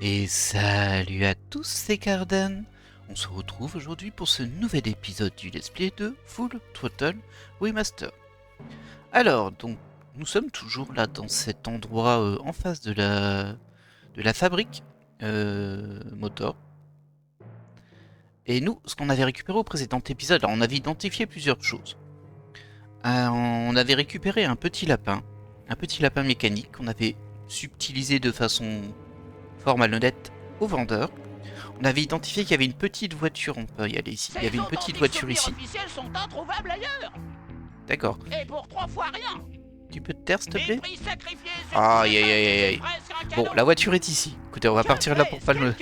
Et salut à tous, c'est Cardan. On se retrouve aujourd'hui pour ce nouvel épisode du Let's Play de Full Throttle Remaster. Alors, donc, nous sommes toujours là dans cet endroit en face de la fabrique motor. Et nous, ce qu'on avait récupéré au précédent épisode, alors on avait identifié plusieurs choses. On avait récupéré un petit lapin mécanique qu'on avait subtilisé de façon fort malhonnête au vendeur. On avait identifié qu'il y avait une petite voiture, on peut y aller ici. Il y avait une petite voiture ici. Sont introuvables ailleurs. D'accord. Et pour 3 fois rien. Tu peux te taire s'il te plaît? Aïe Aïe aïe aïe aïe. Bon, la voiture est ici. Écoutez, on va partir là pour pas le...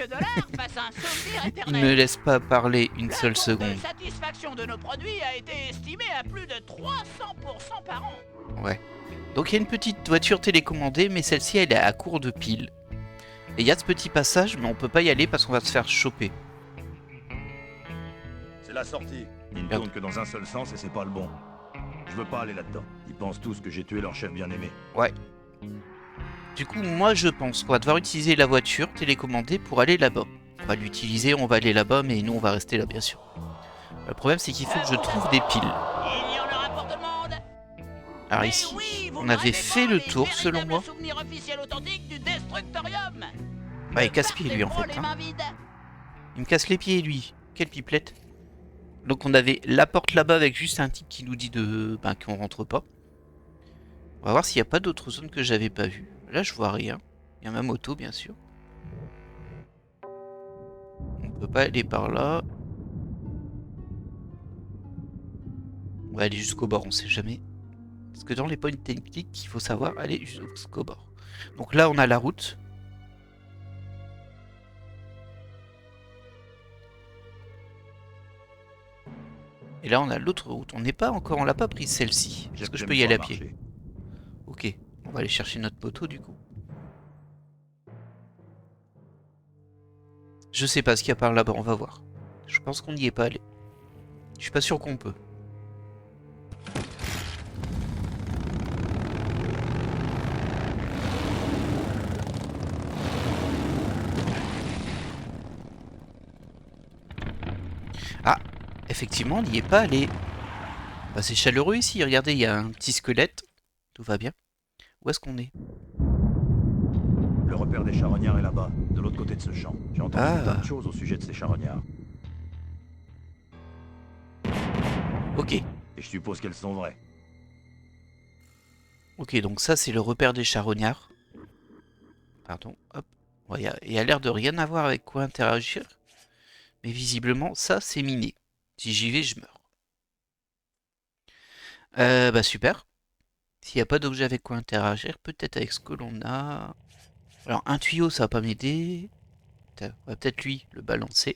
Il ne laisse pas parler une seule seconde. La satisfaction de nos produits a été estimée à plus de 300% par an. Ouais. Donc il y a une petite voiture télécommandée, mais celle-ci elle est à court de piles. Et il y a ce petit passage, mais on peut pas y aller parce qu'on va se faire choper. C'est la sortie. Ils ne tournent que dans un seul sens et c'est pas le bon. Je veux pas aller là-dedans. Ils pensent tous que j'ai tué leur chef bien-aimé. Ouais. Du coup, moi je pense qu'on va devoir utiliser la voiture télécommandée pour aller là-bas. On va l'utiliser, on va aller là-bas, mais nous on va rester là bien sûr. Le problème c'est qu'il faut que je trouve des piles. Il y en aura pour tout le monde. Alors ici, on avait fait le tour selon moi. Ouais, il casse-pied lui en fait. Hein. Il me casse les pieds lui. Quelle pipelette. Donc on avait la porte là-bas avec juste un type qui nous dit qu'on rentre pas. On va voir s'il n'y a pas d'autres zones que j'avais pas vues. Là je vois rien. Il y a ma moto bien sûr. On peut pas aller par là. On va aller jusqu'au bord, on sait jamais. Parce que dans les points techniques, il faut savoir aller jusqu'au bord. Donc là on a la route. Et là on a l'autre route. On l'a pas prise celle-ci. Est-ce que je peux y aller à pied? Ok, on va aller chercher notre poteau du coup. Je sais pas ce qu'il y a par là-bas, on va voir. Je pense qu'on n'y est pas allé. Je suis pas sûr qu'on peut. Ah, effectivement, on n'y est pas allé. Bah, c'est chaleureux ici, regardez, il y a un petit squelette. Tout va bien. Où est-ce qu'on est? Le repère des charognards est là-bas, de l'autre côté de ce champ. J'ai entendu plein de choses au sujet de ces charognards. Ok. Et je suppose qu'elles sont vraies. Ok, donc ça c'est le repère des charognards. Pardon, hop. Il y a l'air de rien avoir avec quoi interagir. Mais visiblement, ça c'est miné. Si j'y vais, je meurs. Bah super. S'il n'y a pas d'objet avec quoi interagir, peut-être avec ce que l'on a... Alors un tuyau ça va pas m'aider. On va peut-être lui le balancer.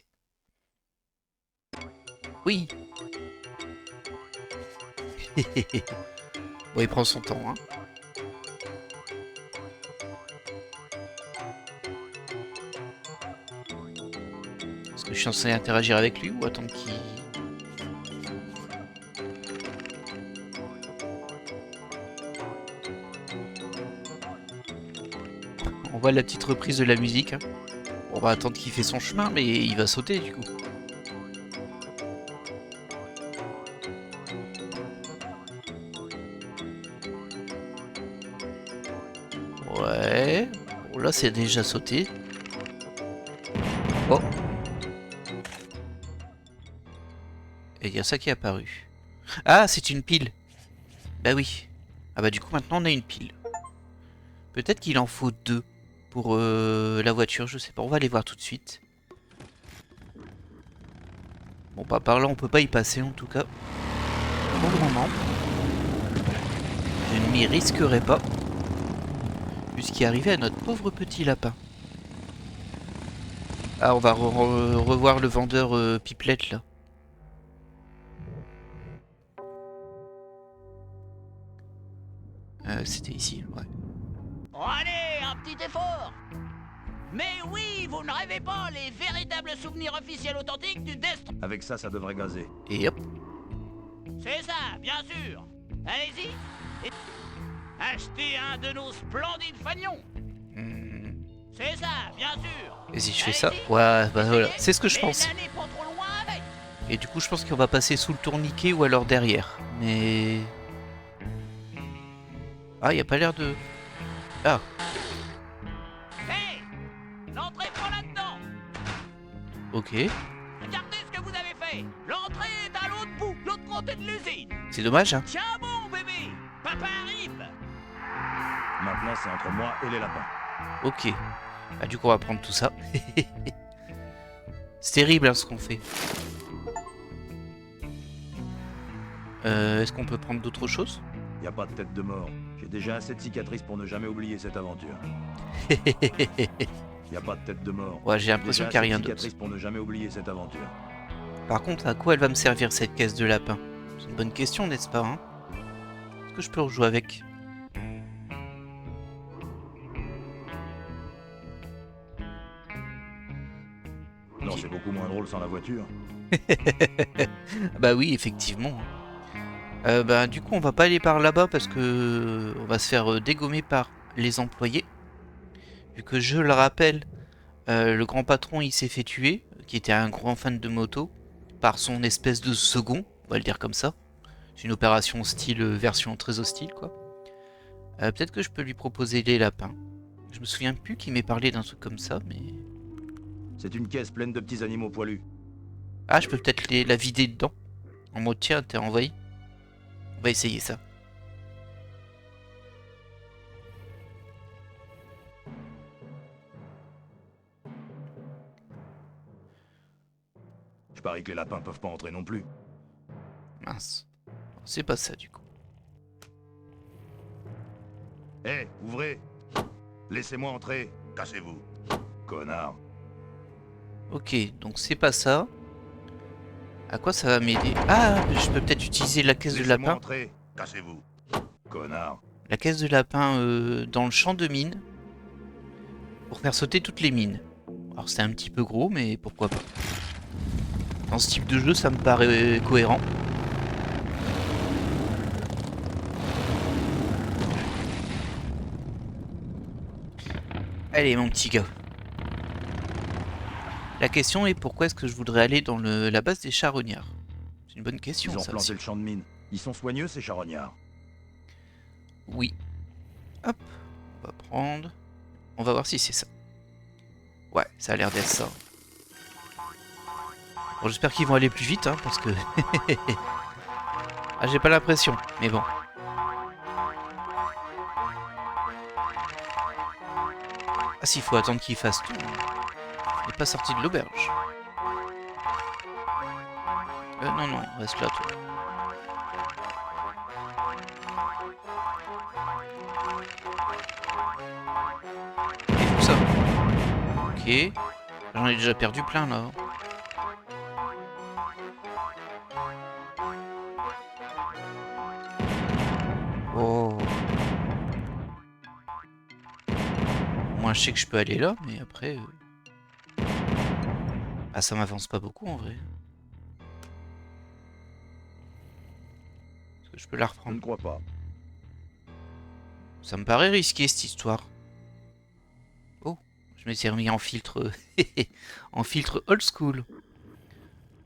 Oui. Bon il prend son temps hein. Est-ce que je suis censé interagir avec lui ou attendre qu'il... On voit la petite reprise de la musique. Hein. On va attendre qu'il fait son chemin, mais il va sauter du coup. Ouais. Bon, là, c'est déjà sauté. Oh. Et il y a ça qui est apparu. Ah, c'est une pile. Bah oui. Ah bah du coup, maintenant, on a une pile. Peut-être qu'il en faut deux. Pour la voiture, je sais pas, on va aller voir tout de suite. Bon, pas par là, on peut pas y passer en tout cas. Pour le moment. Je ne m'y risquerai pas. Vu ce qui est arrivé à notre pauvre petit lapin. Ah, on va revoir le vendeur pipelette là. C'était ici, ouais. Oh, allez, un petit effort. Mais oui, vous ne rêvez pas, les véritables souvenirs officiels authentiques du Destro... Avec ça, ça devrait gazer. Et hop. C'est ça, bien sûr. Allez-y. Et... achetez un de nos splendides fanions. C'est ça, bien sûr. Et si je fais Allez-y. ça? Ouais, bah voilà, c'est ce que je Mais pense. n'allez pas trop loin avec. Et du coup, je pense qu'on va passer sous le tourniquet ou alors derrière. Mais... Ah, il a pas l'air de... Ah, Hey, n'entrez pas là-dedans. ok. Regardez ce que vous avez fait. L'entrée est à l'autre bout, de l'autre côté de l'usine. C'est dommage, hein. Tiens bon, bébé. Papa arrive. Maintenant, c'est entre moi et les lapins. Ok. Bah, du coup, on va prendre tout ça. C'est terrible, hein, ce qu'on fait. Est-ce qu'on peut prendre d'autres choses? Y a pas de tête de mort. J'ai déjà assez de cicatrices pour ne jamais oublier cette aventure. Y a pas de tête de mort. Ouais, j'ai l'impression qu'il n'y a rien d'autre. cicatrices pour ne jamais oublier cette aventure. Par contre, à quoi elle va me servir cette caisse de lapin? C'est une bonne question, n'est-ce pas, hein? Est-ce que je peux rejouer avec? Non, c'est beaucoup moins drôle sans la voiture. Bah oui, effectivement. Bah du coup, on va pas aller par là-bas parce que on va se faire dégommer par les employés. Vu que je le rappelle, le grand patron il s'est fait tuer, qui était un grand fan de moto, par son espèce de second, on va le dire comme ça. C'est une opération style version très hostile quoi. Peut-être que je peux lui proposer les lapins. Je me souviens plus qu'il m'ait parlé d'un truc comme ça, mais... C'est une caisse pleine de petits animaux poilus. Ah, je peux peut-être la vider dedans. En mode tiens, t'es envahi. On va essayer ça. Je parie que les lapins peuvent pas entrer non plus. Mince. C'est pas ça du coup. Hé, ouvrez! Laissez-moi entrer! Cassez-vous! Connard! Ok, donc c'est pas ça. À quoi ça va m'aider? Ah, je peux peut-être utiliser la caisse de Laissez-moi lapin. entrer! Cassez-vous! Connard! La caisse de lapin dans le champ de mines. Pour faire sauter toutes les mines. Alors c'est un petit peu gros, mais pourquoi pas. Dans ce type de jeu, ça me paraît cohérent. Allez mon petit gars. La question est pourquoi est-ce que je voudrais aller dans la base des charognards? C'est une bonne question Ils ont ça planté aussi. le champ de mine. Ils sont soigneux, ces charognards. Oui. Hop, on va prendre. On va voir si c'est ça. Ouais, ça a l'air d'être ça. Bon, j'espère qu'ils vont aller plus vite, hein, parce que... ah, j'ai pas l'impression, mais bon. Ah, s'il faut attendre qu'il fasse tout. Il n'est pas sorti de l'auberge. Non, non, reste là, toi. Et tout ça. Ok. J'en ai déjà perdu plein, là. Oh. Moi, je sais que je peux aller là, mais après... Ah, ça m'avance pas beaucoup, en vrai. Est-ce que je peux la Je reprendre? ne crois pas. Ça me paraît risqué, cette histoire. Oh, je m'étais remis en filtre... en filtre old school.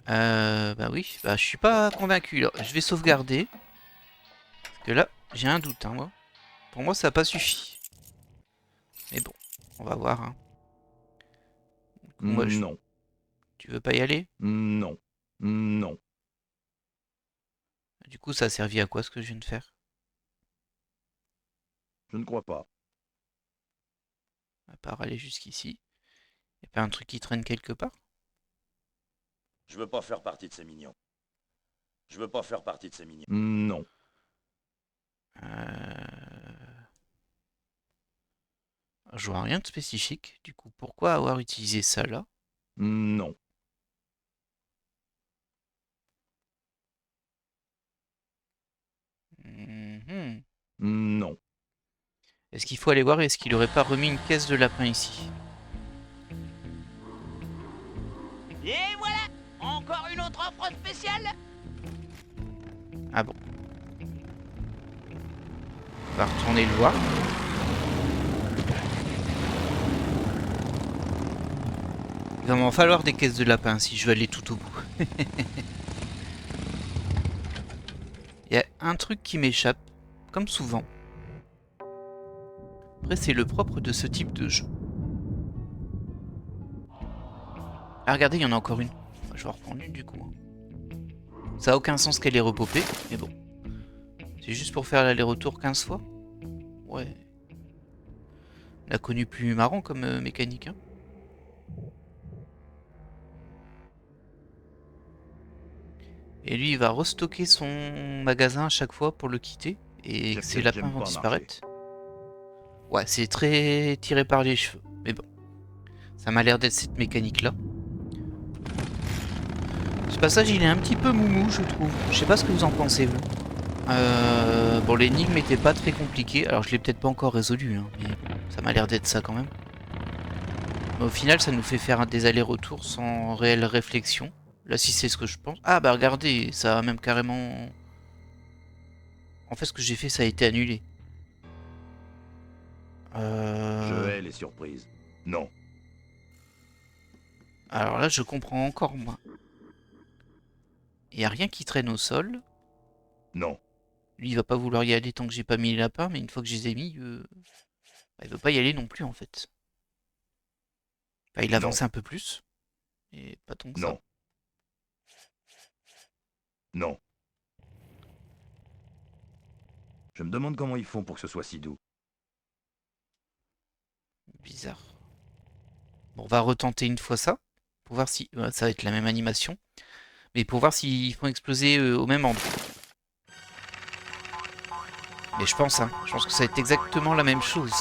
Bah oui, bah je suis pas convaincu, là. Je vais sauvegarder. Parce que là, j'ai un doute, hein, moi. Pour moi, ça n'a pas suffi. Mais bon, on va voir, hein. Moi, Non. Tu veux pas y aller? Non. Non. Du coup, ça a servi à quoi ce que je viens de faire? Je ne crois pas. À part aller jusqu'ici. Y'a pas un truc qui traîne quelque part? Je veux pas faire partie de ces mignons. Je veux pas faire partie de ces mignons. Non. Je vois rien de spécifique. Du coup, pourquoi avoir utilisé ça là? Non. Mhm. Non. Est-ce qu'il faut aller voir est-ce qu'il aurait pas remis une caisse de lapin ici? Et voilà, encore une autre offre spéciale. Ah bon. On va retourner le voir. Il va m'en falloir des caisses de lapin si je veux aller tout au bout. Il y a un truc qui m'échappe, comme souvent. Après, c'est le propre de ce type de jeu. Ah, regardez, il y en a encore une. Je vais en reprendre une du coup. Ça a aucun sens qu'elle ait repopé, mais bon. C'est juste pour faire l'aller-retour 15 fois. Ouais. On a connu plus marrant comme mécanique. Hein. Et lui, il va restocker son magasin à chaque fois pour le quitter. Et ses lapins vont disparaître. Ouais, c'est très tiré par les cheveux. Mais bon. Ça m'a l'air d'être cette mécanique-là. Ce passage, il est un petit peu moumou, je trouve. Je sais pas ce que vous en pensez, vous. Bon, l'énigme n'était pas très compliquée. Alors, je l'ai peut-être pas encore résolu, hein, mais ça m'a l'air d'être ça quand même. Mais au final, ça nous fait faire des allers-retours sans réelle réflexion. Là, si c'est ce que je pense. Ah, bah regardez, ça a même carrément... En fait, ce que j'ai fait, ça a été annulé. Je hais les surprises. Non. Alors là, je comprends encore moins. Il n'y a rien qui traîne au sol. Non. Lui, il va pas vouloir y aller tant que j'ai pas mis les lapins, mais une fois que je les ai mis, bah, il veut pas y aller non plus, en fait. Enfin, il avance un peu plus. Et pas tant que ça. Non. Non. Je me demande comment ils font pour que ce soit si doux. Bizarre. Bon, on va retenter une fois ça. Pour voir si... ça va être la même animation. Mais pour voir s'ils font exploser au même endroit. Mais je pense, hein. Je pense que ça va être exactement la même chose.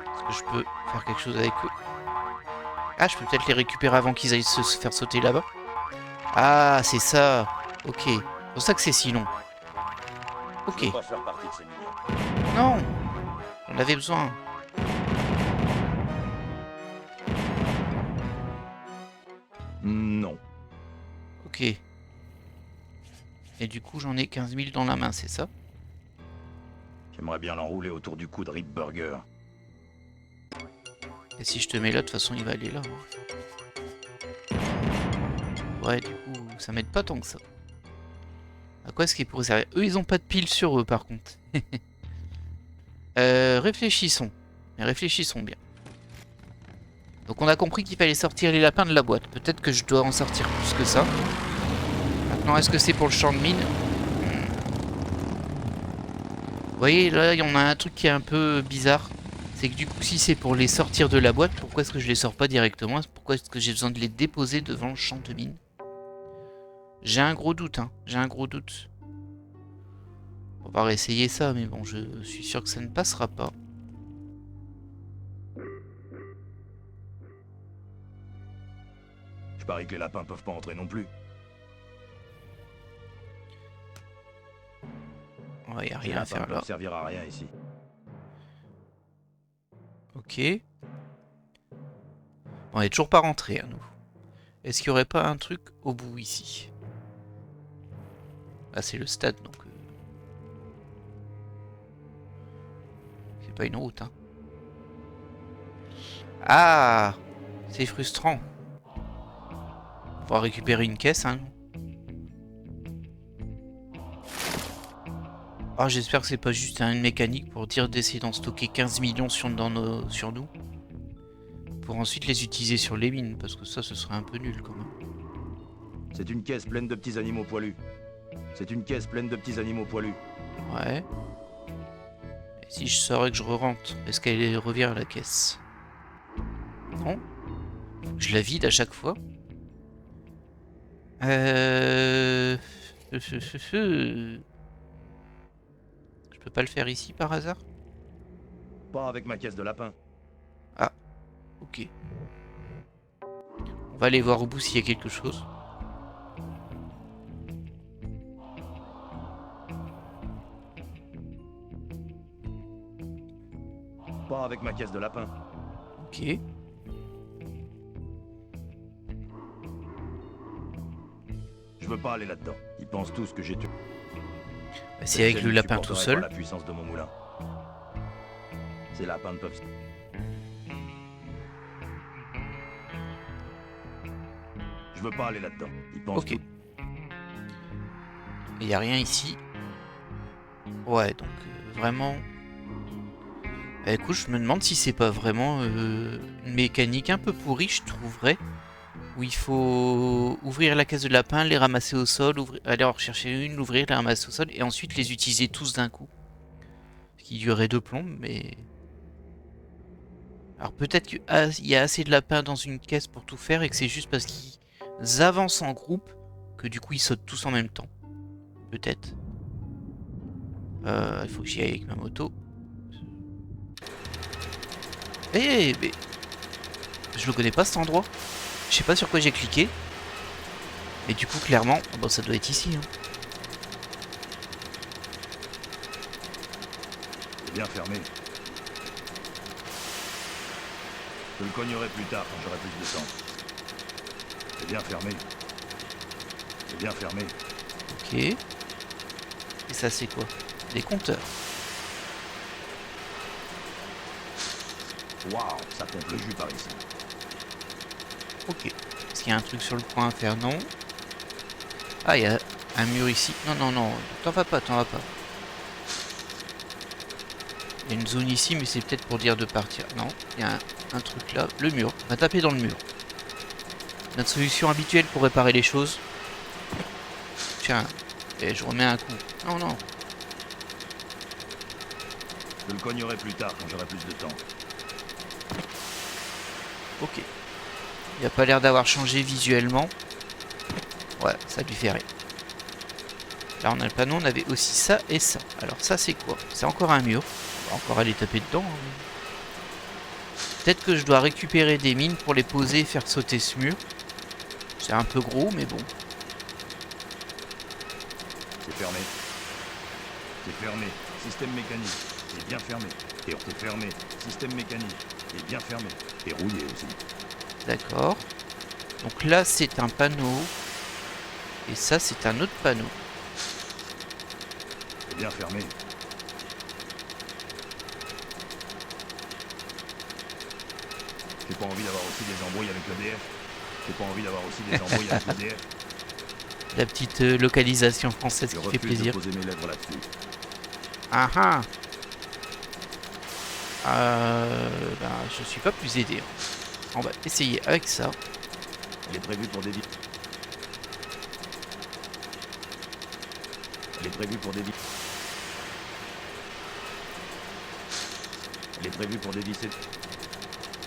Est-ce que je peux faire quelque chose avec eux? Ah, je peux peut-être les récupérer avant qu'ils aillent se faire sauter là-bas. Ah, c'est ça. Ok. C'est pour ça que c'est si long. Ok. Je veux pas faire partie de ces millions. Non. On avait besoin. Non. Ok. Et du coup, j'en ai 15 000 dans la main, c'est ça? J'aimerais bien l'enrouler autour du cou de Rip Burger. Et si je te mets là, de toute façon, il va aller là. Ouais, du coup, ça m'aide pas tant que ça. À quoi est-ce qu'il pourrait servir? Eux, ils ont pas de piles sur eux, par contre. Réfléchissons. Mais réfléchissons bien. Donc on a compris qu'il fallait sortir les lapins de la boîte. Peut-être que je dois en sortir plus que ça. Maintenant, est-ce que c'est pour le champ de mine? Vous voyez, là, il y en a un truc qui est un peu bizarre. C'est que du coup, si c'est pour les sortir de la boîte, pourquoi est-ce que je les sors pas directement? Pourquoi est-ce que j'ai besoin de les déposer devant le champ de mine? J'ai un gros doute, hein. J'ai un gros doute. On va réessayer ça, mais bon, je suis sûr que ça ne passera pas. Je parie que les lapins peuvent pas entrer non plus. Ouais, y a rien à faire là. Ça ne servira à rien ici. Ok. On est toujours pas rentré à nous. Est-ce qu'il y aurait pas un truc au bout ici? Ah, c'est le stade, donc... C'est pas une route, hein. Ah! C'est frustrant. On va récupérer une caisse, hein. Ah, j'espère que c'est pas juste une mécanique pour dire d'essayer d'en stocker 15 millions sur nous. Pour ensuite les utiliser sur les mines, parce que ça, ce serait un peu nul quand même. C'est une caisse pleine de petits animaux poilus. C'est une caisse pleine de petits animaux poilus. Ouais. Et si je sors et que je re-rentre, est-ce qu'elle revient à la caisse? Non. Je la vide à chaque fois. Je peux pas le faire ici par hasard? Pas avec ma caisse de lapin. Ah. Ok. On va aller voir au bout s'il y a quelque chose. Pas avec ma caisse de lapin. Ok. Je veux pas aller là-dedans. Ils pensent tous que j'ai tué. Bah, c'est avec le lapin tout seul. La puissance de mon moulin. Ces lapins ne peuvent... Je veux pas aller là-dedans. Ils pensent Ok. tout. Il n'y a rien ici. Ouais, donc vraiment... Bah, écoute, je me demande si c'est pas vraiment une mécanique un peu pourrie, je trouverais. Où il faut ouvrir la caisse de lapin, les ramasser au sol, aller en rechercher une, l'ouvrir, les ramasser au sol, et ensuite les utiliser tous d'un coup. Ce qui durerait 2 plombes, mais... Alors peut-être qu'il y a assez de lapins dans une caisse pour tout faire, et que c'est juste parce qu'ils avancent en groupe, que du coup ils sautent tous en même temps. Peut-être. Il faut que j'y aille avec ma moto. Mais... Je le connais pas cet endroit. Je sais pas sur quoi j'ai cliqué. Mais du coup, clairement, bon, ça doit être ici. Hein. C'est bien fermé. Je le cognerai plus tard quand j'aurai plus de temps. C'est bien fermé. C'est bien fermé. Ok. Et ça, c'est quoi? Des compteurs. Waouh, ça pompe le jus par ici. Ok. Est-ce qu'il y a un truc sur le coin à faire? Non. Ah, il y a un mur ici. Non, non, non. T'en vas pas, t'en vas pas. Il y a une zone ici, mais c'est peut-être pour dire de partir. Non, il y a un truc là. Le mur. On va taper dans le mur. Notre solution habituelle pour réparer les choses. Tiens. Et je remets un coup. Non, non. Je le cognerai plus tard quand j'aurai plus de temps. Ok. Il a pas l'air d'avoir changé visuellement. Ouais, ça lui fait rien. Là, on a le panneau, on avait aussi ça et ça. Alors ça, c'est quoi? C'est encore un mur. On va encore aller taper dedans. Hein. Peut-être que je dois récupérer des mines pour les poser et faire sauter ce mur. C'est un peu gros, mais bon. C'est fermé. C'est fermé. Système mécanique. C'est bien fermé. Et c'est fermé. Système mécanique. C'est bien fermé. Et rouillé aussi. D'accord. Donc là, c'est un panneau. Et ça, c'est un autre panneau. C'est bien fermé. J'ai pas envie d'avoir aussi des embrouilles avec l'EDF. J'ai pas envie d'avoir aussi des embrouilles avec l'EDF. La petite localisation française Je qui fait refuse plaisir. de poser mes lèvres là-dessus. Ah ah. Ben, je suis pas plus aidé. On va essayer avec ça. Elle est prévue pour des... Elle est prévue pour des... Elle est prévue pour dévisser...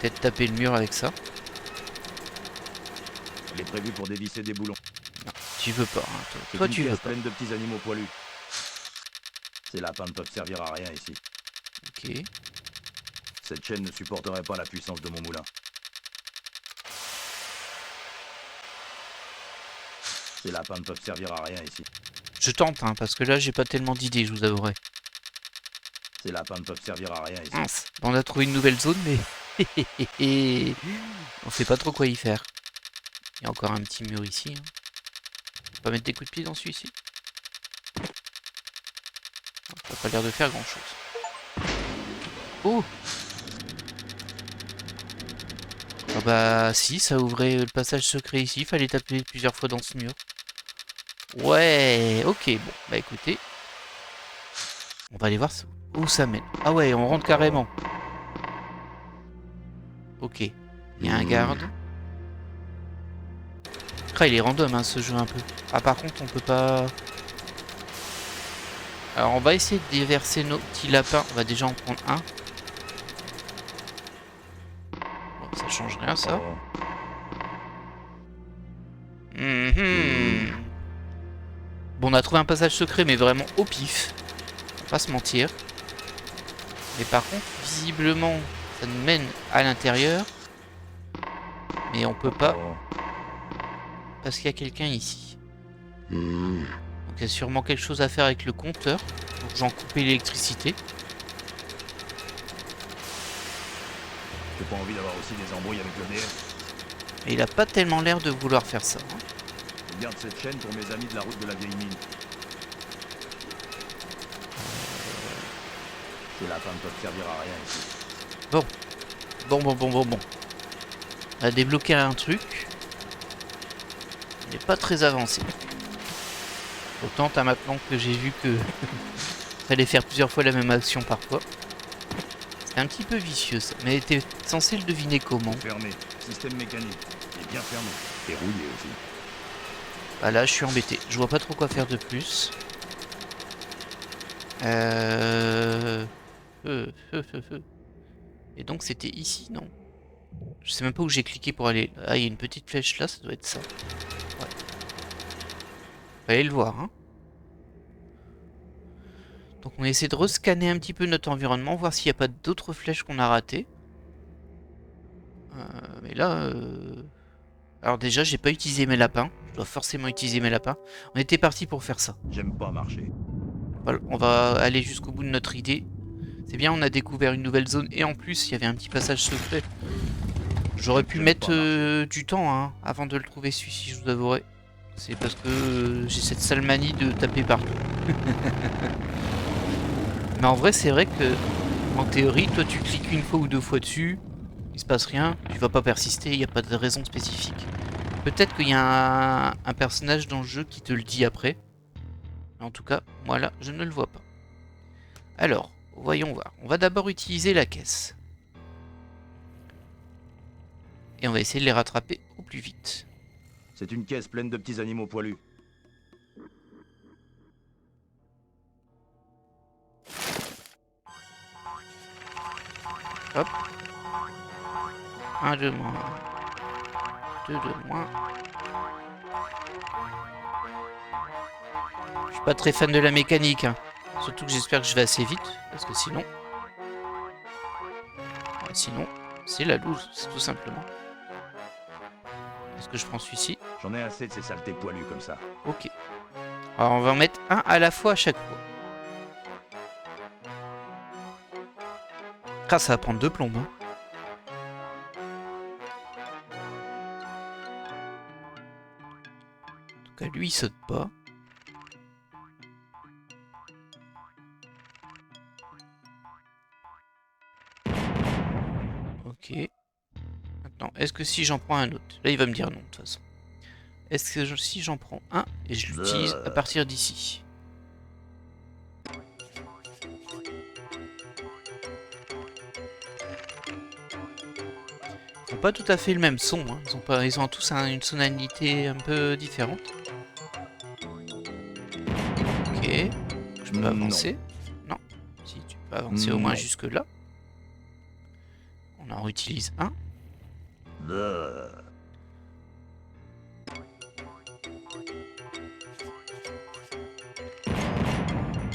Peut-être taper le mur avec ça. Elle est prévue pour dévisser des boulons. Non, tu veux pas. Hein, toi. C'est Toi, une tu veux pièce pas. pleine de petits animaux poilus. Ces lapins ne peuvent servir à rien ici. Ok. Cette chaîne ne supporterait pas la puissance de mon moulin. Ces lapins ne peuvent servir à rien ici. Je tente, hein, parce que là, j'ai pas tellement d'idées, je vous avouerai. Ces lapins ne peuvent servir à rien ici. Mince. On a trouvé une nouvelle zone, mais... on sait pas trop quoi y faire. Il y a encore un petit mur ici. Hein. On peut pas mettre des coups de pied dans celui-ci. Ça n'a pas l'air de faire grand-chose. Oh! Ah bah si, ça ouvrait le passage secret ici. Il fallait taper plusieurs fois dans ce mur. Ouais, ok, bon, bah écoutez. On va aller voir où ça mène. Ah ouais, on rentre carrément. Ok, il y a un garde. Ah, il est random hein, ce jeu un peu. Ah par contre, on peut pas... Alors on va essayer de déverser nos petits lapins. On va déjà en prendre un. Bon, ça change rien ça. Bon, on a trouvé un passage secret, mais vraiment au pif. On va pas se mentir. Mais par contre, visiblement, ça nous mène à l'intérieur. Mais on peut pas, parce qu'il y a quelqu'un ici. Donc il y a sûrement quelque chose à faire avec le compteur. Donc j'en coupe l'électricité. J'ai pas envie d'avoir aussi des embrouilles avec l'EDF. Et il a pas tellement l'air de vouloir faire ça. Hein. Je garde cette chaîne pour mes amis de la route de la vieille mine. Ces lapins ne peuvent servir à rien ici. Bon. On a débloqué un truc. Il n'est pas très avancé. Autant t'as maintenant que j'ai vu que fallait faire plusieurs fois la même action parfois. C'est un petit peu vicieux ça, mais t'es censé le deviner comment. Fermé. Système mécanique. Et bien fermé. Et rouillé aussi. Ah là, je suis embêté. Je vois pas trop quoi faire de plus. Et donc c'était ici, non? Je sais même pas où j'ai cliqué pour aller. Ah, il y a une petite flèche là, ça doit être ça. Ouais. Allez le voir, hein. Donc on essaie de rescanner un petit peu notre environnement, voir s'il n'y a pas d'autres flèches qu'on a ratées. Mais là... Alors déjà, j'ai pas utilisé mes lapins. Je dois forcément utiliser mes lapins. On était parti pour faire ça. J'aime pas marcher. Voilà, on va aller jusqu'au bout de notre idée. C'est bien, on a découvert une nouvelle zone. Et en plus, il y avait un petit passage secret. J'aurais pu mettre du temps hein, avant de le trouver celui-ci, je vous avouerai. C'est parce que j'ai cette sale manie de taper partout. Mais en vrai, c'est vrai que, en théorie, toi tu cliques une fois ou deux fois dessus, il se passe rien, tu vas pas persister, il n'y a pas de raison spécifique. Peut-être qu'il y a un personnage dans le jeu qui te le dit après. Mais en tout cas, moi là, je ne le vois pas. Alors, voyons voir. On va d'abord utiliser la caisse. Et on va essayer de les rattraper au plus vite. C'est une caisse pleine de petits animaux poilus. Hop. 1 de moins. 2 de moins. Je suis pas très fan de la mécanique. Hein. Surtout que j'espère que je vais assez vite. Parce que sinon... Sinon, c'est la loose, c'est tout simplement. Est-ce que je prends celui-ci? J'en ai assez de ces saletés poilues comme ça. Ok. Alors on va en mettre un à la fois à chaque fois. Ah, ça va prendre 2 plombes. Hein. En tout cas, lui, il saute pas. Ok. Maintenant, est-ce que si j'en prends un autre? Là, il va me dire non, de toute façon. Est-ce que si j'en prends un et je l'utilise à partir d'ici? Ils n'ont pas tout à fait le même son. Hein. Ils ont tous une sonorité un peu différente. Ok. Je peux avancer? Non. Si, tu peux avancer au moins jusque là. On en réutilise un.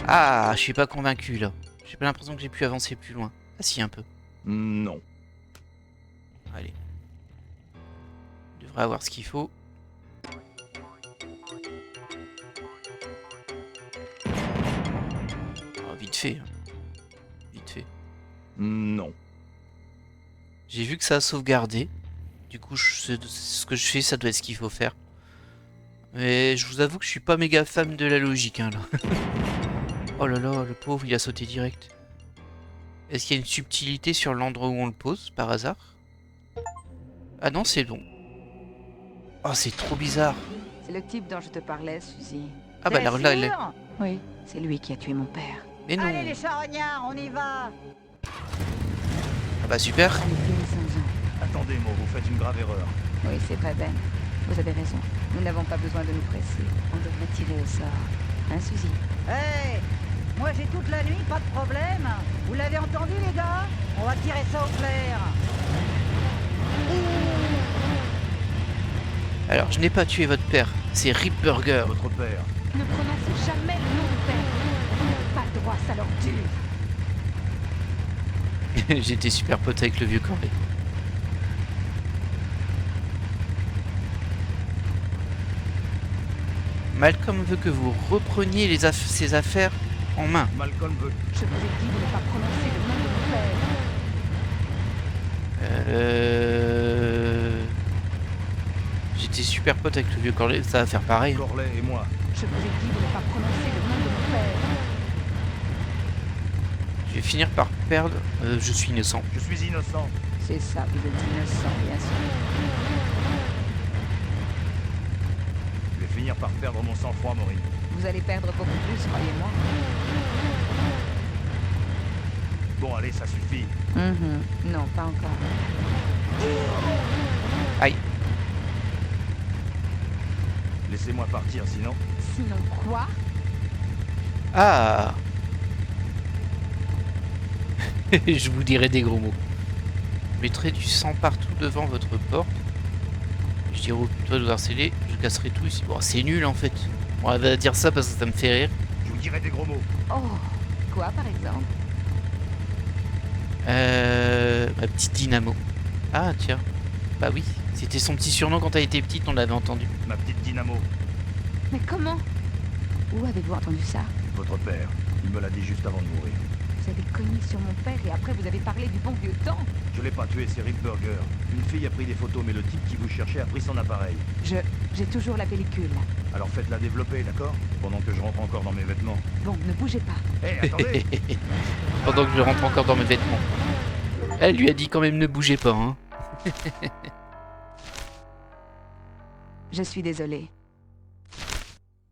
Ah, je suis pas convaincu là. J'ai pas l'impression que j'ai pu avancer plus loin. Ah si, un peu. Non. Allez. On devrait avoir ce qu'il faut. Oh, vite fait. Hein. Vite fait. Non. J'ai vu que ça a sauvegardé. Du coup, ce que je fais, ça doit être ce qu'il faut faire. Mais je vous avoue que je suis pas méga fan de la logique, hein, là. Oh là là, le pauvre, il a sauté direct. Est-ce qu'il y a une subtilité sur l'endroit où on le pose, par hasard? Ah non, c'est bon. Oh, c'est trop bizarre. C'est le type dont je te parlais, Suzy. Ah bah alors là, elle est... Oui, c'est lui qui a tué mon père. Mais non. Allez les charognards, on y va. Ah bah super. Elle est pleine sans ans. Attendez, Mo, vous faites une grave erreur. Oui, c'est vrai, Ben. Vous avez raison. Nous n'avons pas besoin de nous presser. On devrait tirer au sort. Hein, Suzy? Hey, moi j'ai toute la nuit, pas de problème. Vous l'avez entendu les gars? On va tirer ça au clair. Alors, je n'ai pas tué votre père. C'est Rip Burger. Votre père. Ne prononcez jamais le nom de père. Vous n'avez pas le droit, ça leur tue. J'étais super pote avec le vieux Corley. Malcolm veut que vous repreniez ses affaires en main. Malcolm veut... Je vous ai dit de ne pas prononcer le nom de mon père. J'étais super pote avec le vieux Corley, ça va faire pareil. Corley et moi. Je vous ai dit de ne pas prononcer le nom de mon père. Je vais finir par perdre. Je suis innocent. Je suis innocent. C'est ça, vous êtes innocent, bien sûr. Je vais finir par perdre mon sang-froid, Maureen. Vous allez perdre beaucoup plus, croyez-moi. Bon, allez, ça suffit. Non, pas encore. Aïe. Laissez-moi partir, sinon... Sinon quoi? Ah. Je vous dirai des gros mots. Je mettrai du sang partout devant votre porte. Je dirai au putois de vous harceler. Je casserai tout ici. Bon, c'est nul en fait. On va dire ça parce que ça me fait rire. Je vous dirai des gros mots. Oh, quoi par exemple? Ma petite Dynamo. Ah tiens. Bah oui. C'était son petit surnom quand elle était petite, on l'avait entendu. Ma petite Dynamo. Mais comment? Où avez-vous entendu ça? Votre père. Il me l'a dit juste avant de mourir. Vous avez cogné sur mon père et après vous avez parlé du bon vieux temps. Je l'ai pas tué, c'est Rip Burger. Une fille a pris des photos, mais le type qui vous cherchait a pris son appareil. J'ai toujours la pellicule. Alors faites-la développer, d'accord? Pendant que je rentre encore dans mes vêtements. Bon, ne bougez pas. Hé, attendez! Pendant que je rentre encore dans mes vêtements. Elle lui a dit quand même ne bougez pas, hein. Je suis désolée.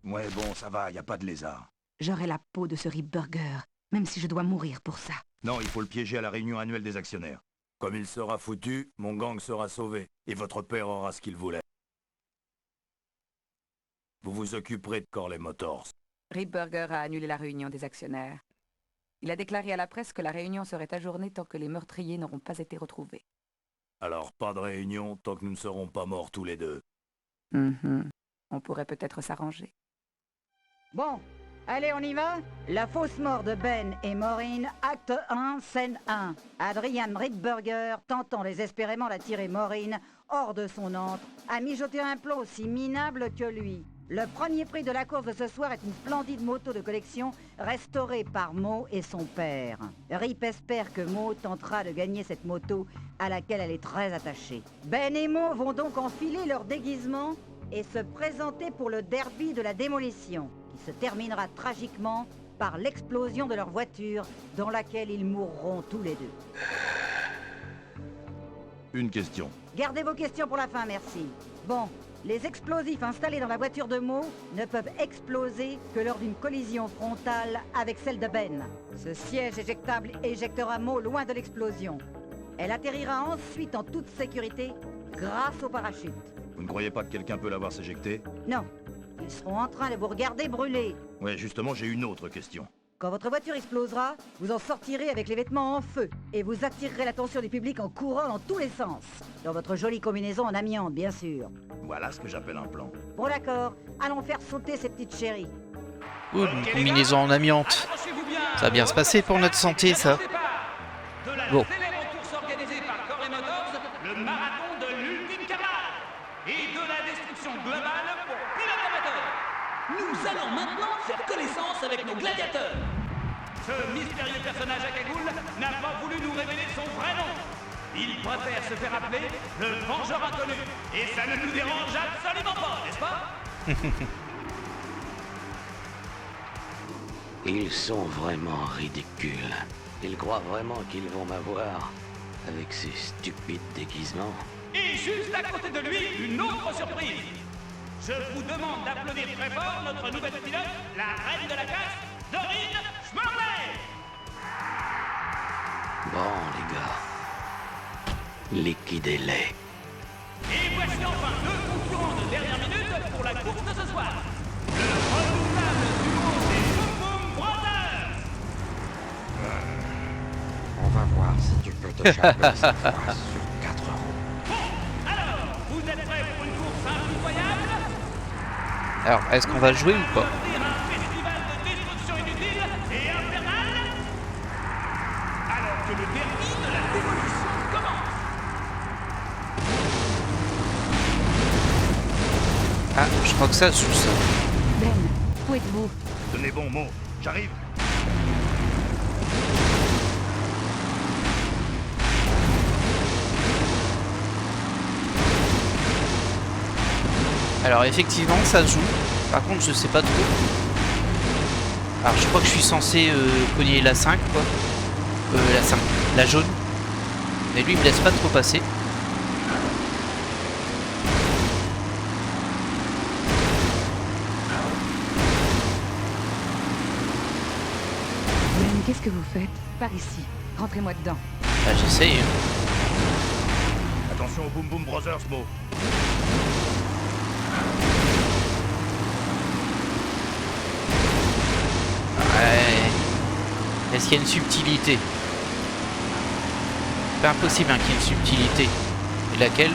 Ouais, bon, ça va, y a pas de lézard. J'aurai la peau de ce Rip Burger, même si je dois mourir pour ça. Non, il faut le piéger à la réunion annuelle des actionnaires. Comme il sera foutu, mon gang sera sauvé, et votre père aura ce qu'il voulait. Vous vous occuperez de Corley Motors. Rip Burger a annulé la réunion des actionnaires. Il a déclaré à la presse que la réunion serait ajournée tant que les meurtriers n'auront pas été retrouvés. Alors, pas de réunion tant que nous ne serons pas morts tous les deux. On pourrait peut-être s'arranger. Bon, allez, on y va? La fausse mort de Ben et Maureen, acte 1, scène 1. Adrian Ripburger, tentant désespérément d'attirer Maureen hors de son antre, a mijoté un plan aussi minable que lui. Le premier prix de la course de ce soir est une splendide moto de collection restaurée par Mo et son père. Rip espère que Mo tentera de gagner cette moto à laquelle elle est très attachée. Ben et Mo vont donc enfiler leur déguisement et se présenter pour le derby de la démolition, qui se terminera tragiquement par l'explosion de leur voiture, dans laquelle ils mourront tous les deux. Une question. Gardez vos questions pour la fin, merci. Bon, les explosifs installés dans la voiture de Mo ne peuvent exploser que lors d'une collision frontale avec celle de Ben. Ce siège éjectable éjectera Mo loin de l'explosion. Elle atterrira ensuite en toute sécurité grâce au parachute. Vous ne croyez pas que quelqu'un peut l'avoir s'éjecter? Non, ils seront en train de vous regarder brûler. Ouais, justement, j'ai une autre question. Quand votre voiture explosera, vous en sortirez avec les vêtements en feu et vous attirerez l'attention du public en courant dans tous les sens. Dans votre jolie combinaison en amiante, bien sûr. Voilà ce que j'appelle un plan. Bon d'accord, allons faire sauter ces petites chéries. Oh, une combinaison en amiante. Ça va bien se passer pour notre santé, ça. Bon. Course organisée par Corley Motors, le marathon de l'ultime cavale et de la destruction globale pour pilote amateur. Nous allons maintenant faire connaissance avec nos gladiateurs. Ce mystérieux personnage à cagoule n'a pas voulu nous révéler son vrai nom. Il préfère se faire appeler le Vengeur Inconnu. Et ça ne nous dérange absolument pas, n'est-ce pas? Ils sont vraiment ridicules. Ils croient vraiment qu'ils vont m'avoir avec ces stupides déguisements. Et juste à côté de lui, une autre surprise. Je vous demande d'applaudir très fort notre nouvelle pilote, la reine de la casse, Doreen Schmurley. Bon, les gars, liquidez-les. Et voici enfin deux concurrents de dernière minute pour la course de ce soir. Le redoutable duo des Boom Boom Brothers. On va voir si tu peux t'échapper cette fois sur 4 roues. Bon, alors, vous êtes prêts pour une course impitoyable? Alors, est-ce qu'on va jouer ou pas? Offrir un festival de destruction inutile et infernale? Alors que le derby de la démolition commence. Ah, je crois que ça sous ça. Ben, où êtes-vous? Tenez bon, Mo, j'arrive. Alors effectivement ça joue, par contre je sais pas trop. Alors je crois que je suis censé cogner la 5 quoi. La 5. La jaune. Mais lui, il me laisse pas trop passer. Ben, qu'est-ce que vous faites? Par ici. Rentrez-moi dedans. Bah, j'essaye. Attention au Boom Boom Brothers, Mo. Ouais. Est-ce qu'il y a une subtilité? C'est pas impossible hein, qu'il y ait une subtilité. Et laquelle?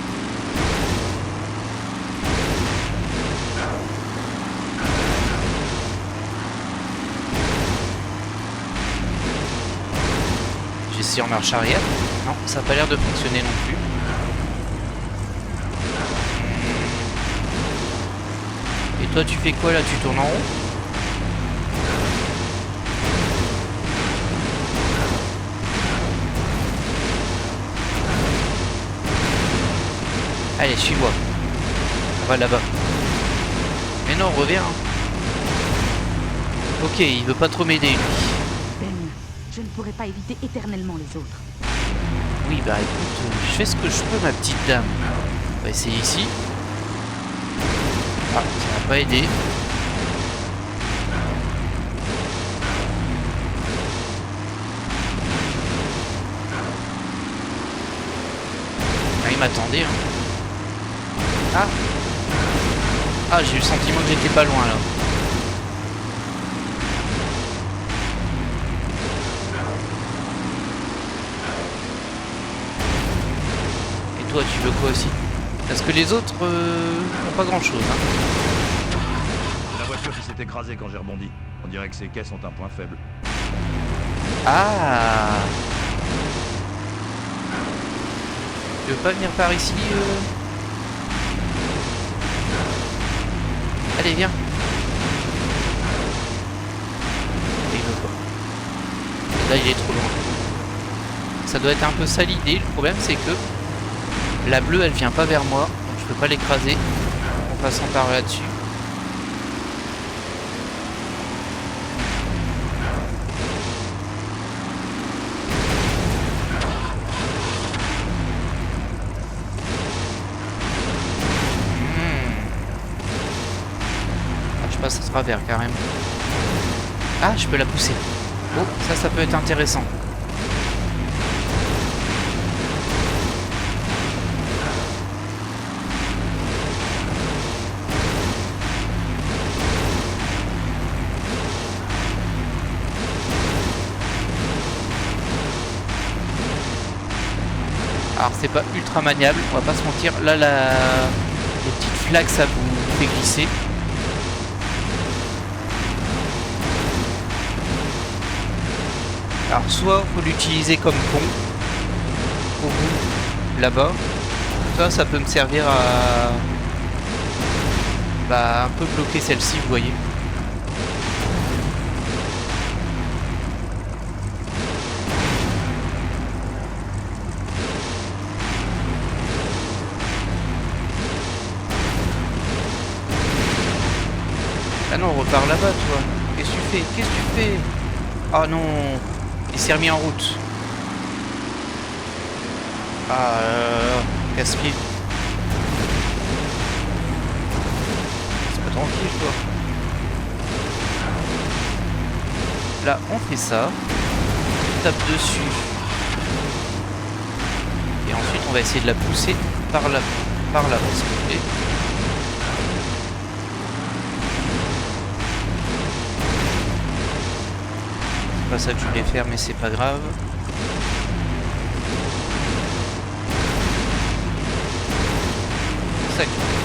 J'essaie en marche arrière. Non, ça n'a pas l'air de fonctionner non plus. Et toi, tu fais quoi là? Tu tournes en rond? Allez, suis-moi. On va là-bas. Mais non, reviens. Ok, il veut pas trop m'aider, lui. Ben, je ne pourrai pas éviter éternellement les autres. Oui, bah écoute, je fais ce que je peux, ma petite dame. On va essayer ici. Ah, ça n'a pas aidé. Ah, il m'attendait, hein. Ah, ah, j'ai eu le sentiment que j'étais pas loin là. Et toi, tu veux quoi aussi? Parce que les autres n'ont pas grand chose. Hein. La voiture qui s'est écrasée quand j'ai rebondi. On dirait que ces caisses ont un point faible. Ah, tu veux pas venir par ici Allez, viens. Et il veut pas. Et là, il est trop loin. Ça doit être un peu ça l'idée. Le problème, c'est que la bleue, elle vient pas vers moi. Donc, je peux pas l'écraser en passant par là-dessus. Passe à travers carrément. Ah, je peux la pousser. Oh, ça peut être intéressant. Alors c'est pas ultra maniable, on va pas se mentir. Là, les petites flaques, ça vous fait glisser. Alors soit faut l'utiliser comme pont au bout là-bas, soit ça peut me servir à un peu bloquer celle-ci, vous voyez. Ah non, on repart là-bas toi. Qu'est-ce que tu fais? Qu'est-ce que tu fais? Oh non, il s'est remis en route. Ah, casse-pied. C'est pas tranquille, quoi. Là, on fait ça. On tape dessus. Et ensuite, on va essayer de la pousser par là, s'il vous plaît. C'est pas ça que je voulais faire, mais c'est pas grave. C'est ça que je voulais.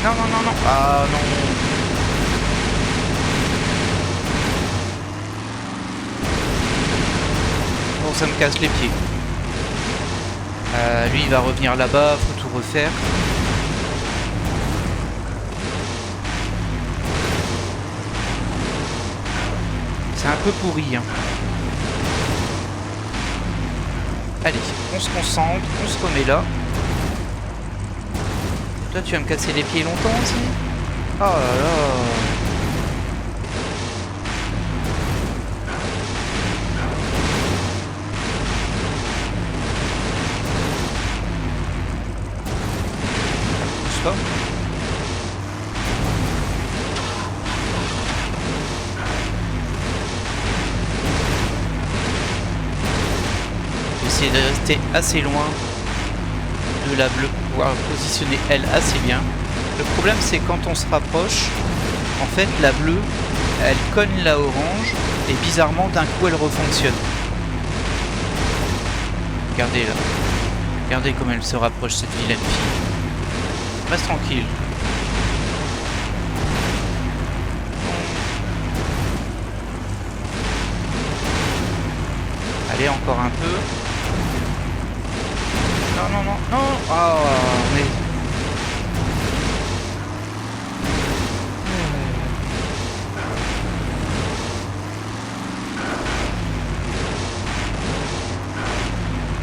Non, non, non, non. Ah non. Bon, ça me casse les pieds. Lui il va revenir là-bas, faut tout refaire. C'est un peu pourri, hein. Allez, on se concentre, on se remet là. Toi, tu vas me casser les pieds longtemps aussi? Oh là là. Pousse pas. Essayer de rester assez loin de la bleue pour pouvoir positionner elle assez bien. Le problème c'est quand on se rapproche, en fait la bleue elle cogne la orange et bizarrement d'un coup elle refonctionne. Regardez là. Regardez comme elle se rapproche cette vilaine fille. Reste tranquille. Allez encore un peu. Non, non, non, non. Oh, mais...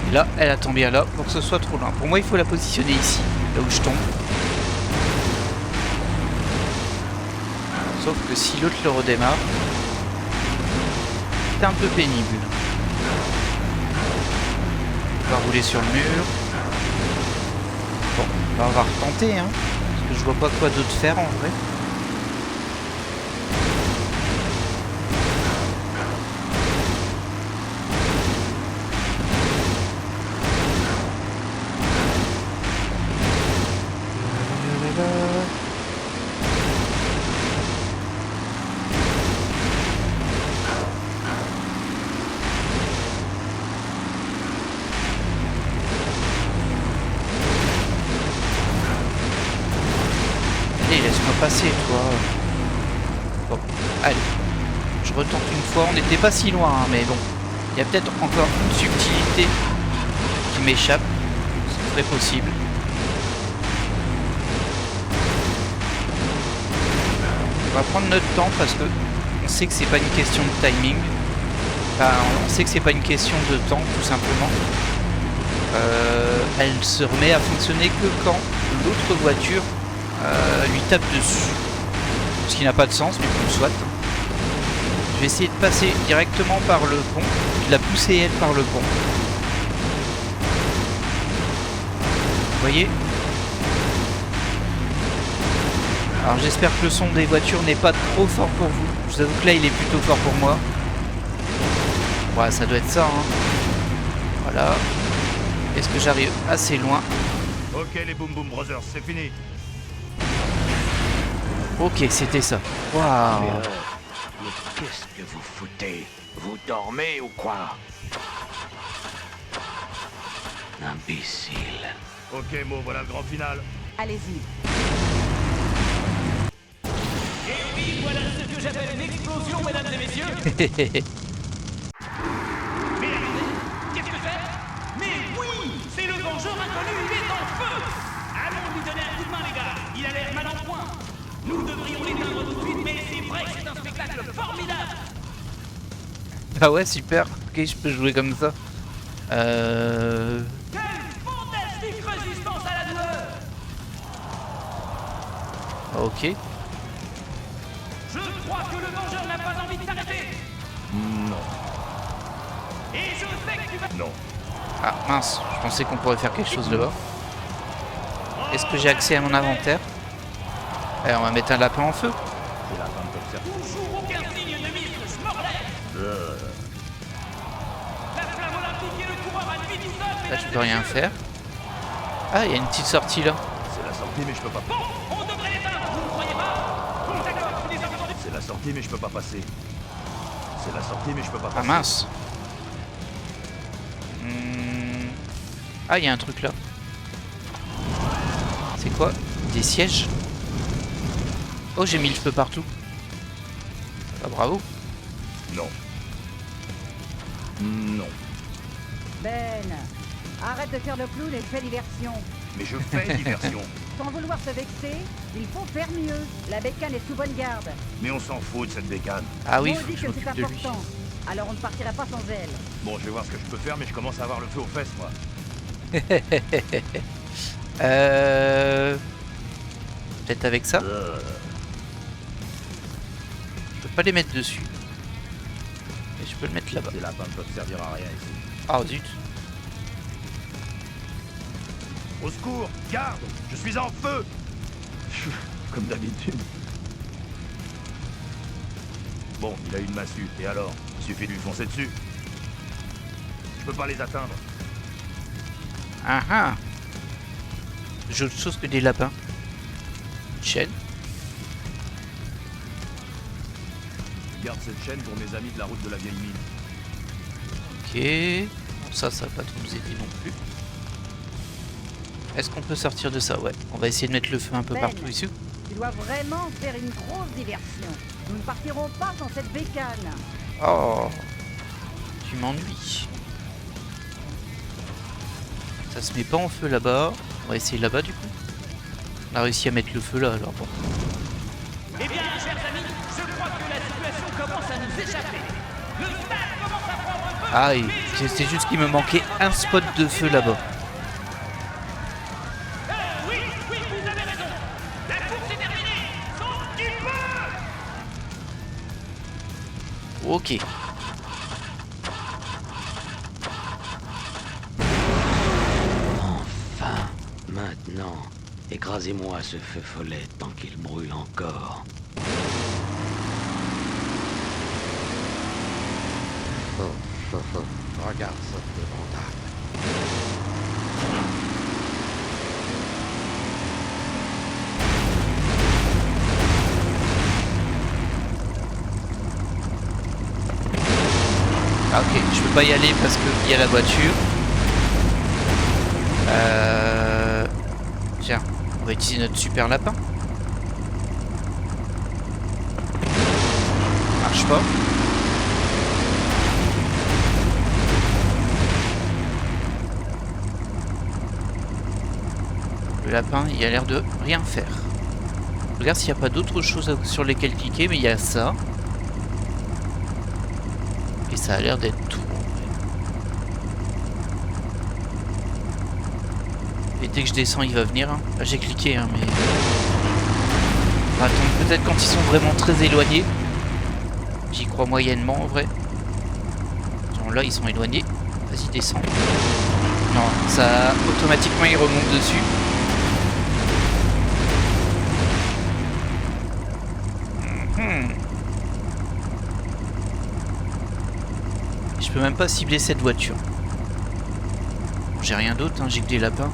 Et là, elle attend bien là pour que ce soit trop loin. Pour moi, il faut la positionner ici, là où je tombe. Sauf que si l'autre le redémarre, c'est un peu pénible. On va rouler sur le mur. Bon, on va retenter, hein. Parce que je vois pas quoi d'autre faire en vrai. Laisse-moi passer, toi. Bon, allez. Je retente une fois. On n'était pas si loin, hein, mais bon. Il y a peut-être encore une subtilité qui m'échappe. C'est très possible. On va prendre notre temps parce que on sait que c'est pas une question de timing. Enfin, on sait que c'est pas une question de temps, tout simplement. Elle se remet à fonctionner que quand l'autre voiture lui tape dessus, ce qui n'a pas de sens, mais bon, soit. Je vais essayer de passer directement par le pont, de la pousser elle par le pont. Vous voyez? Alors j'espère que le son des voitures n'est pas trop fort pour vous. Je vous avoue que là il est plutôt fort pour moi. Voilà, ça doit être ça, hein. Voilà. Est-ce que j'arrive assez loin? Ok les Boom Boom Brothers, c'est fini. Ok, c'était ça. Waouh. Mais qu'est-ce que vous foutez? Vous dormez ou quoi? Imbécile. Ok Mo, voilà le grand final. Allez-y. Et oui, voilà ce que j'appelle une explosion, mesdames et messieurs. Mais attendez, qu'est-ce que c'est? Mais oui, c'est le vengeur inconnu, il est en feu. Allons lui donner un coup de main, les gars. Il a l'air mal en point. Nous devrions l'éteindre tout de suite, mais c'est vrai que c'est un spectacle formidable. Ah ouais, super. Ok, je peux jouer comme ça. Quelle fantastique résistance à la douleur. Ok. Je crois que le vengeur n'a pas envie de s'arrêter. Non. Et je sais que tu vas... Non. Ah mince, je pensais qu'on pourrait faire quelque chose là-bas. Est-ce que j'ai accès à mon inventaire? Allez, on va mettre un lapin en feu. C'est la fin de t'observer. toujours aucun signe de mise, je m'en relève. La flamme olympique et le coureur à lui tout seul. Là, je peux rien faire. Ah, il y a une petite sortie là. C'est la sortie mais je peux pas. Bon, on devrait l'éteindre, vous ne croyez pas? Bon, d'accord, je suis désolé. C'est la sortie mais je peux pas passer. C'est la sortie mais je peux pas passer. Ah mince. Ah, il y a un truc là. C'est quoi? Des sièges? Oh, j'ai mis le feu partout. Ah, bravo. Non. Non. Ben, arrête de faire le clown et fais diversion. Mais je fais diversion. Sans vouloir se vexer, il faut faire mieux. La bécane est sous bonne garde. Mais on s'en fout de cette bécane. Ah oui, Moi, faut on que dit je que c'est m'occupe de lui. important. Alors on ne partira pas sans elle. Bon, je vais voir ce que je peux faire, mais je commence à avoir le feu aux fesses, moi. Peut-être avec ça. Je peux pas les mettre dessus. Mais je peux le mettre là-bas. Ces lapins ne peuvent servir à rien ici. Oh zut. Au secours! Garde! Je suis en feu! Comme d'habitude. Bon, il a une massue, et alors? Il suffit de lui foncer dessus. Je peux pas les atteindre. Ah ah. J'ai autre chose que des lapins. Une chaîne. Je garde cette chaîne pour mes amis de la route de la vieille mine. Ok. Bon, ça va pas trop nous aider non plus. Est-ce qu'on peut sortir de ça? Ouais. On va essayer de mettre le feu un peu Ben. partout ici. Tu dois vraiment faire une grosse diversion. Nous ne partirons pas sans cette bécane. Oh. Tu m'ennuies. Ça se met pas en feu là-bas. On va essayer là-bas du coup. On a réussi à mettre le feu là alors bon. Eh bien, chers amis, je crois que la situation commence à nous échapper. Le stade commence à prendre feu. Ah et c'est juste qu'il me manquait un spot de feu là-bas. Oui, oui, vous avez raison. La course est terminée. Sauf qu'il peut. Ok. Enfin, maintenant, écrasez-moi ce feu follet tant qu'il brûle encore. Regarde ça, épouvantable. Ah, ok, je peux pas y aller parce qu'il y a la voiture. Tiens, on va utiliser notre super lapin. Marche pas. Le lapin, il a l'air de rien faire. Regarde s'il n'y a pas d'autres choses sur lesquelles cliquer, mais il y a ça. Et ça a l'air d'être tout en vrai. Et dès que je descends, il va venir. Hein. Là, j'ai cliqué, hein, mais... On va attendre peut-être quand ils sont vraiment très éloignés. J'y crois moyennement en vrai. Genre là, ils sont éloignés. Vas-y, descends. Non, ça... Automatiquement, il remonte dessus. Je peux même pas cibler cette voiture. Bon, j'ai rien d'autre, hein, j'ai que des lapins.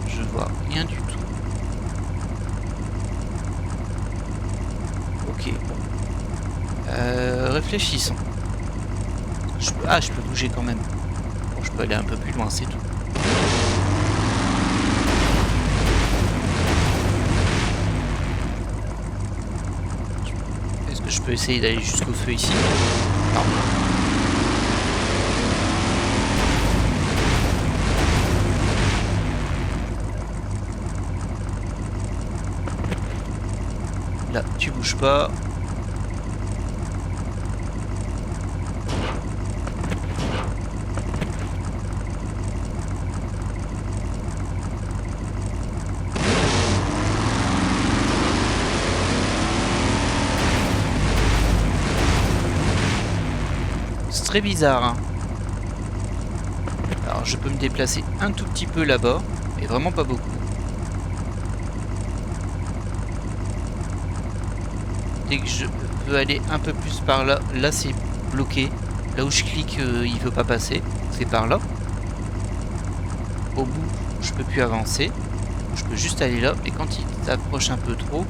Je vois rien du tout. Ok, bon. Réfléchissons. Ah, je peux bouger quand même. Bon, je peux aller un peu plus loin, c'est tout. Est-ce que je peux essayer d'aller jusqu'au feu ici? Non. Là, tu bouges pas. C'est très bizarre, hein. Alors, je peux me déplacer un tout petit peu là-bas, mais vraiment pas beaucoup. Dès que je veux aller un peu plus par là, là c'est bloqué. Là où je clique, il veut pas passer. C'est par là. Au bout, je peux plus avancer. Je peux juste aller là, mais quand il s'approche un peu trop...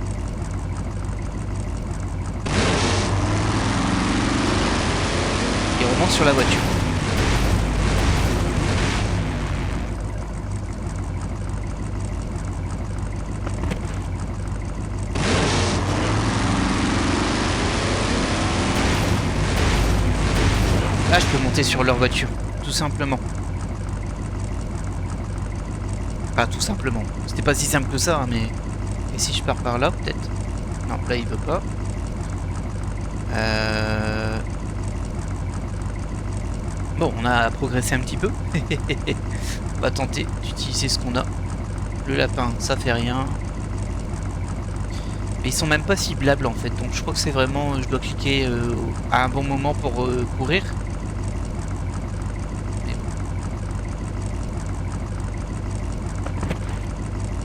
il remonte sur la voiture. Là, je peux monter sur leur voiture, tout simplement. Pas tout simplement. C'était pas si simple que ça, hein, mais... Et si je pars par là, peut-être? Non, là, il veut pas. Bon, on a progressé un petit peu. On va tenter d'utiliser ce qu'on a. Le lapin, ça fait rien. Mais ils sont même pas ciblables en fait. Donc je crois que c'est vraiment... je dois cliquer à un bon moment pour courir. Mais bon.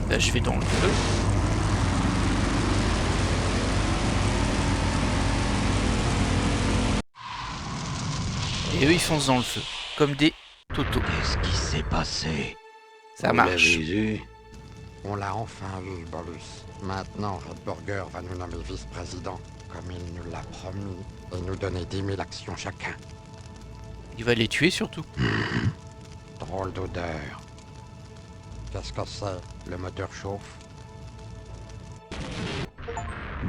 Là, je vais dans le feu. Et eux, ils foncent dans le feu. Comme des totos. Qu'est-ce qui s'est passé? Ça Vous marche. l'avez eu? On l'a enfin eu, Bolus. Maintenant, Red Burger va nous nommer vice-président, comme il nous l'a promis, et nous donner 10 000 actions chacun. Il va les tuer surtout. Drôle d'odeur. Qu'est-ce que c'est? Le moteur chauffe?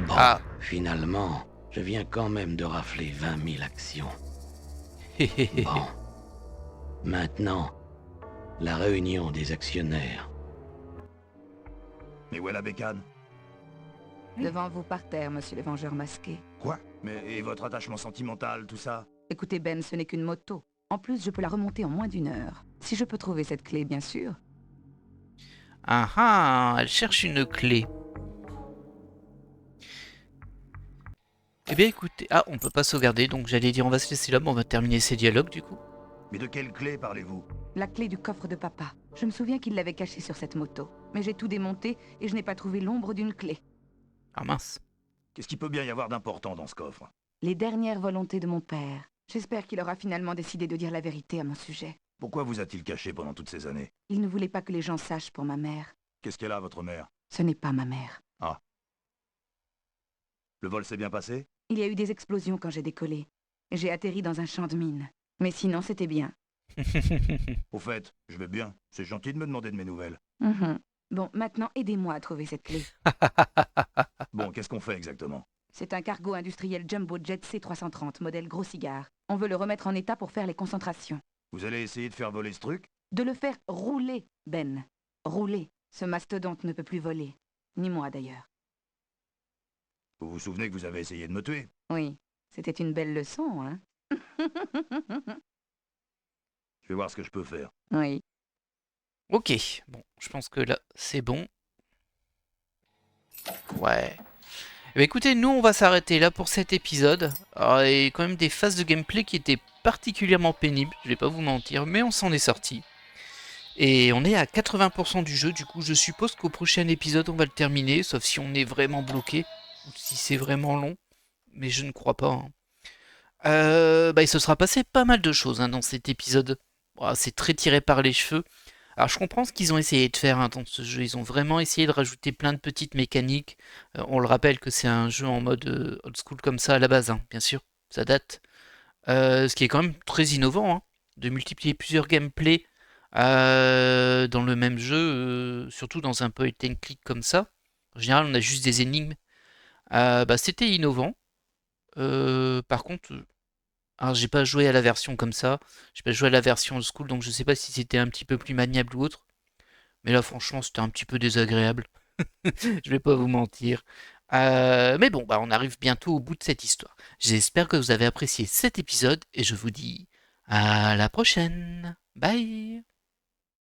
Bon, Ah. finalement, je viens quand même de rafler 20 000 actions. Bon. Maintenant, la réunion des actionnaires. Mais où est la bécane? Devant vous par terre, monsieur le Vengeur masqué. Quoi? Mais et votre attachement sentimental, tout ça? Écoutez Ben, ce n'est qu'une moto. En plus, je peux la remonter en moins d'1 heure. Si je peux trouver cette clé, bien sûr. Ah ah, elle cherche une clé. Eh bien écoutez, ah on peut pas sauvegarder, donc j'allais dire on va se laisser là, mais on va terminer ces dialogues du coup. Mais de quelle clé parlez-vous? La clé du coffre de papa. Je me souviens qu'il l'avait cachée sur cette moto. Mais j'ai tout démonté et je n'ai pas trouvé l'ombre d'une clé. Ah mince. Qu'est-ce qu'il peut bien y avoir d'important dans ce coffre? Les dernières volontés de mon père. J'espère qu'il aura finalement décidé de dire la vérité à mon sujet. Pourquoi vous a-t-il caché pendant toutes ces années? Il ne voulait pas que les gens sachent pour ma mère. Qu'est-ce qu'elle a, votre mère? Ce n'est pas ma mère. Ah. Le vol s'est bien passé? Il y a eu des explosions quand j'ai décollé. J'ai atterri dans un champ de mines. Mais sinon, c'était bien. Au fait, je vais bien. C'est gentil de me demander de mes nouvelles. Mhm. Bon, maintenant, aidez-moi à trouver cette clé. Bon, qu'est-ce qu'on fait exactement? C'est un cargo industriel Jumbo Jet C330, modèle gros cigare. On veut le remettre en état pour faire les concentrations. Vous allez essayer de faire voler ce truc? De le faire rouler, Ben. Rouler. Ce mastodonte ne peut plus voler. Ni moi, d'ailleurs. Vous vous souvenez que vous avez essayé de me tuer? Oui, c'était une belle leçon, hein? Je vais voir ce que je peux faire. Oui. Ok, bon, je pense que là c'est bon. Ouais. Eh bien, écoutez, nous on va s'arrêter là pour cet épisode. Alors, il y a quand même des phases de gameplay qui étaient particulièrement pénibles, je vais pas vous mentir, mais on s'en est sorti. Et on est à 80% du jeu, du coup je suppose qu'au prochain épisode on va le terminer, sauf si on est vraiment bloqué, ou si c'est vraiment long, mais je ne crois pas. Hein. Il se sera passé pas mal de choses hein, dans cet épisode. Bon, c'est très tiré par les cheveux. Alors je comprends ce qu'ils ont essayé de faire hein, dans ce jeu, ils ont vraiment essayé de rajouter plein de petites mécaniques. On le rappelle que c'est un jeu en mode old school comme ça à la base, hein, bien sûr, ça date. Ce qui est quand même très innovant, hein, de multiplier plusieurs gameplays dans le même jeu, surtout dans un point and click comme ça. En général, on a juste des énigmes. C'était innovant. Par contre, alors j'ai pas joué à la version comme ça. J'ai pas joué à la version old school, donc je sais pas si c'était un petit peu plus maniable ou autre. Mais là, franchement, c'était un petit peu désagréable. Je vais pas vous mentir. Mais bon, on arrive bientôt au bout de cette histoire. J'espère que vous avez apprécié cet épisode et je vous dis à la prochaine. Bye!